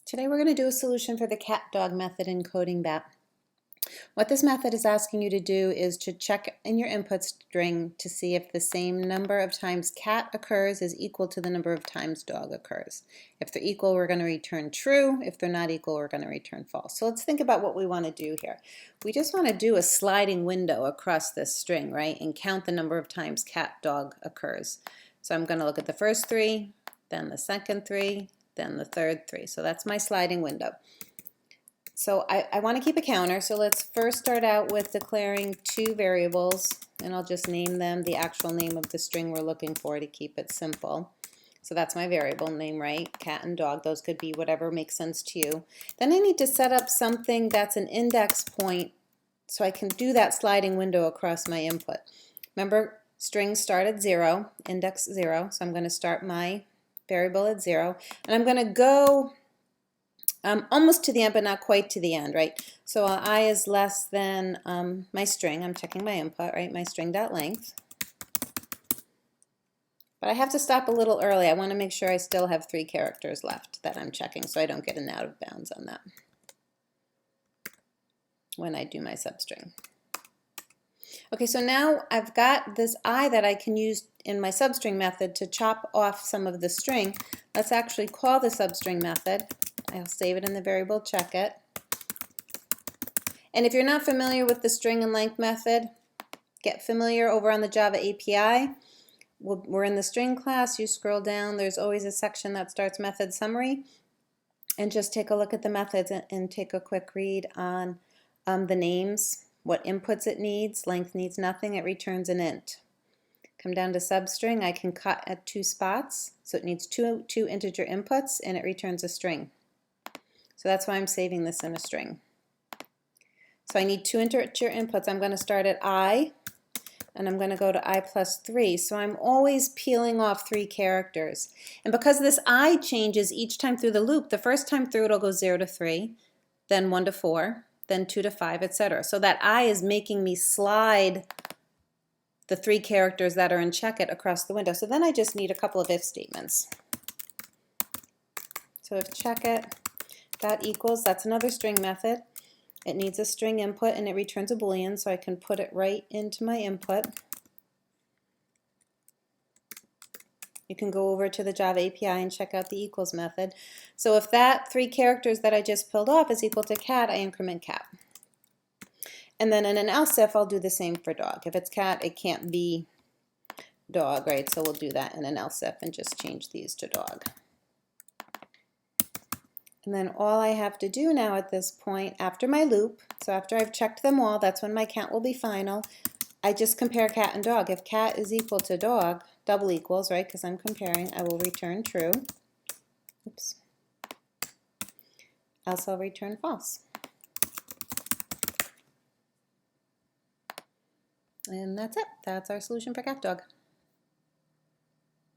Today we're going to do a solution for the catDog method in CodingBat. What this method is asking you to do is to check in your input string to see if the same number of times cat occurs is equal to the number of times dog occurs. If they're equal, we're going to return true. If they're not equal, we're going to return false. So let's think about what we want to do here. We just want to do a sliding window across this string, right, and count the number of times cat, dog occurs. So I'm going to look at the first three, then the second three, then the third three. So that's my sliding window. So I want to keep a counter, so let's first start out with declaring two variables, and I'll just name them the actual name of the string we're looking for to keep it simple. So that's my variable name, right? Cat and dog. Those could be whatever makes sense to you. Then I need to set up something that's an index point so I can do that sliding window across my input. Remember, strings start at 0, index 0, so I'm going to start my variable at 0, and I'm going to go almost to the end, but not quite to the end, right? So I is less than my string. I'm checking my input, right? My string.length. But I have to stop a little early. I want to make sure I still have 3 characters left that I'm checking so I don't get an out of bounds on that when I do my substring. Okay, so now I've got this I that I can use in my substring method to chop off some of the string. Let's actually call the substring method. I'll save it in the variable check it. And if you're not familiar with the string and length method, get familiar over on the Java API. We're in the string class. You scroll down. There's always a section that starts method summary. And just take a look at the methods and take a quick read on the names, what inputs it needs. Length needs nothing. It returns an int. Come down to substring. I can cut at 2 spots. So it needs two integer inputs, and it returns a string. So that's why I'm saving this in a string. So I need 2 integer inputs. I'm going to start at I, and I'm going to go to I plus 3. So I'm always peeling off 3 characters. And because this I changes each time through the loop, the first time through it'll go 0 to 3, then 1 to 4, then 2 to 5, etc. So that I is making me slide the 3 characters that are in check it across the window. So then I just need a couple of if statements. So if check it dot equals, that's another string method. It needs a string input and it returns a boolean, so I can put it right into my input. You can go over to the Java API and check out the equals method. So if that 3 characters that I just pulled off is equal to cat, I increment cat. And then in an else if, I'll do the same for dog. If it's cat, it can't be dog, right? So we'll do that in an else if and just change these to dog. And then all I have to do now at this point, after my loop, so after I've checked them all, that's when my count will be final, I just compare cat and dog. If cat is equal to dog, double equals, right, because I'm comparing, I will return true. Oops. Else I'll return false. And that's it. That's our solution for catDog.